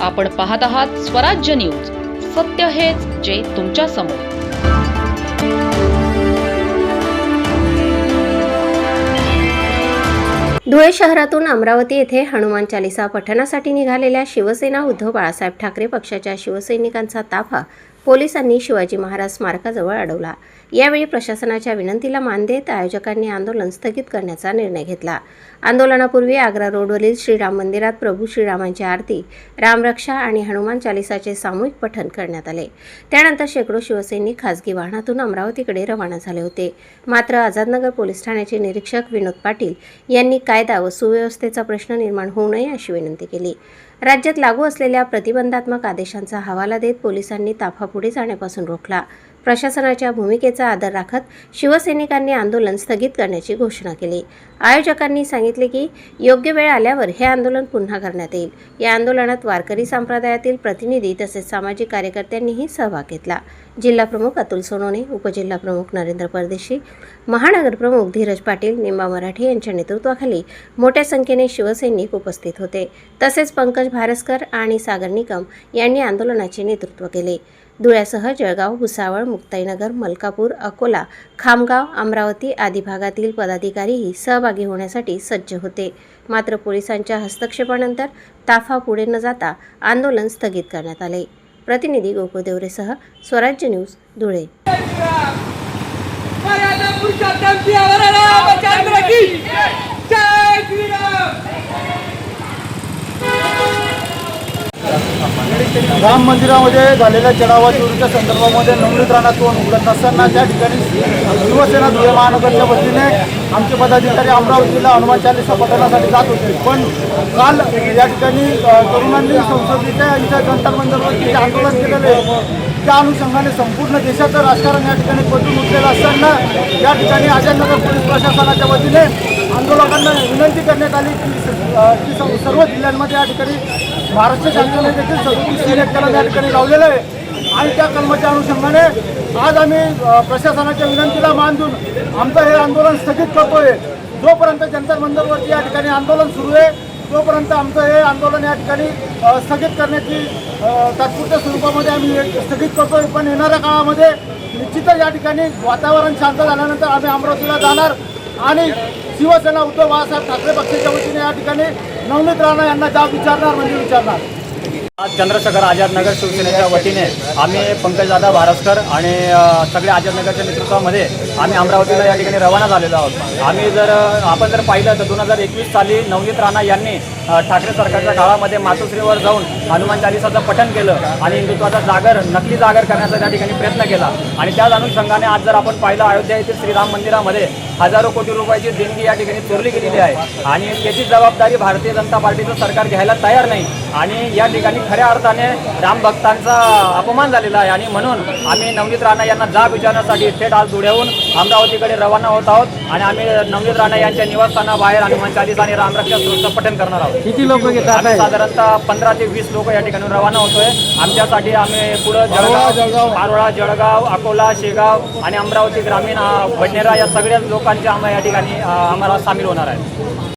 आपण पाहत आहात स्वराज्य न्यूज. सत्य हेच जे तुमच्या समोर. धुळे शहरातून अमरावती येथे हनुमान चालीसा पठणासाठी निघालेल्या शिवसेना उद्धव बाळासाहेब ठाकरे पक्षाच्या शिवसैनिकांचा ताफा पोलिसांनी शिवाजी महाराज स्मारकाजवळ अडवला. यावेळी प्रशासनाच्या विनंतीला मान देत आयोजकांनी आंदोलन स्थगित करण्याचा निर्णय घेतला. आंदोलनापूर्वी आग्रा रोडवरील श्रीराम मंदिरात प्रभू श्रीरामांची आरती, रामरक्षा आणि हनुमान चालीसाचे सामूहिक पठण करण्यात आले. त्यानंतर शेकडो शिवसैनिक खासगी वाहनातून अमरावतीकडे रवाना झाले होते. मात्र आझादनगर पोलीस ठाण्याचे निरीक्षक विनोद पाटील यांनी कायदा व सुव्यवस्थेचा प्रश्न निर्माण होऊ नये अशी विनंती केली. राज्यात लागू असलेल्या प्रतिबंधात्मक आदेशांचा हवाला देत पोलिसांनी ताफा पुढे जाण्यापासून रोखला. प्रशासनाच्या भूमिकेचा आदर राखत शिवसैनिकांनी आंदोलन स्थगित करण्याची घोषणा केली. आयोजकांनी सांगितले की योग्य वेळ आल्यावर हे आंदोलन पुन्हा करण्यात येईल. या आंदोलनात वारकरी संप्रदायातील प्रतिनिधी तसेच सामाजिक कार्यकर्त्यांनीही सहभाग घेतला. जिल्हा प्रमुख अतुल सोनोने, उपजिल्हा प्रमुख नरेंद्र परदेशी, महानगर प्रमुख धीरज पाटील, निंबा मराठे यांच्या नेतृत्वाखाली मोठ्या संख्येने शिवसैनिक उपस्थित होते. तसेच पंकज भारसकर आणि सागर निकम यांनी आंदोलनाचे नेतृत्व केले. धुळ्यासह जळगाव, भुसावळ, मुक्ताईनगर, मलकापूर, अकोला, खामगाव, अमरावती आदी भागातील पदाधिकारीही सहभागी होण्यासाठी सज्ज होते. मात्र पोलिसांच्या हस्तक्षेपानंतर ताफा पुढे न जाता आंदोलन स्थगित करण्यात आले. प्रतिनिधी गोकुळ देवरेसह स्वराज्य न्यूज, धुळे. राम मंदिरामध्ये झालेल्या चढावा चोरीच्या संदर्भामध्ये नवनीत राणा तोंड उघडत असताना त्या ठिकाणी शिवसेना धुळे महानगरच्या वतीने आमचे पदाधिकारी अमरावतीला हनुमान चालीसा पठणासाठी जात होते. पण काल या ठिकाणी तरुणांनी संसदेच्या इथं जंतर मंदिरवरती जे आंदोलन केलेले त्या अनुषंगाने संपूर्ण देशाचं राजकारण या ठिकाणी बदलून उठलेलं असताना या ठिकाणी आझादनगर पोलीस प्रशासनाच्या वतीने आंदोलकांना विनंती करण्यात आली की सर्व जिल्ह्यांमध्ये या ठिकाणी महाराष्ट्र शासनाने देखील 37 कलम या ठिकाणी लावलेलं आहे आणि त्या कलमाच्या अनुषंगाने आज आम्ही प्रशासनाच्या विनंतीला मान देऊन आमचं हे आंदोलन स्थगित करतोय. जोपर्यंत जंतर मंदिरवरती या ठिकाणी आंदोलन सुरू आहे तोपर्यंत आमचं हे आंदोलन या ठिकाणी स्थगित करण्याची तात्पुरत्या स्वरूपामध्ये आम्ही स्थगित करतोय. पण येणाऱ्या काळामध्ये निश्चितच या ठिकाणी वातावरण शांत झाल्यानंतर आम्ही अमरावतीला जाणार आणि शिवसेना उद्धव बाळासाहेब ठाकरे पक्षाच्या वतीने या ठिकाणी नवनीत राणा यांना जाब विचारणार म्हणजे विचारणार. आज चंद्रशेखर आझादनगर शिवसेनेच्या वतीने आम्ही पंकजदादा भारसकर आणि सगळ्या आझादनगरच्या नेतृत्वामध्ये आम्ही अमरावतीला या ठिकाणी रवाना झालेलो आहोत. आपण जर पाहिलं तर 2021 साली नवनीत राणा यांनी ठाकरे सरकारच्या काळामध्ये मातोश्रीवर जाऊन हनुमान चालीसाचं पठण केलं आणि हिंदुत्वाचा नकली जागर करण्याचा त्या ठिकाणी प्रयत्न केला. आणि त्याच अनुषंगाने आज जर आपण पाहिलं अयोध्या येथील श्रीराम मंदिरामध्ये हजारो कोटी रुपयाची देणगी या ठिकाणी चोरली गेलेली आहे आणि त्याची जबाबदारी भारतीय जनता पार्टीचं सरकार घ्यायला तयार नाही आणि या ठिकाणी खऱ्या अर्थाने रामभक्तांचा अपमान झालेला आहे. आणि म्हणून आम्ही नवनीत राणा यांना जाब विचारण्यासाठी थेट आज धुळ्याहून अमरावतीकडे रवाना होत आहोत आणि आम्ही नवनीत राणा यांच्या निवासस्थानाबाहेर हनुमान चालीसा आणि रामरक्षा स्तोत्राचं पठण करणार आहोत. किती लोक आम्ही साधारणतः 15 ते 20 लोक या ठिकाणी रवाना होतोय. आमच्यासाठी आम्ही पुढं जळगाव, मारोळा, जळगाव, अकोला, शेगाव आणि अमरावती ग्रामीण, बडनेरा या सगळ्या लोकांच्या आम्हाला या ठिकाणी आम्हाला सामील होणार आहे.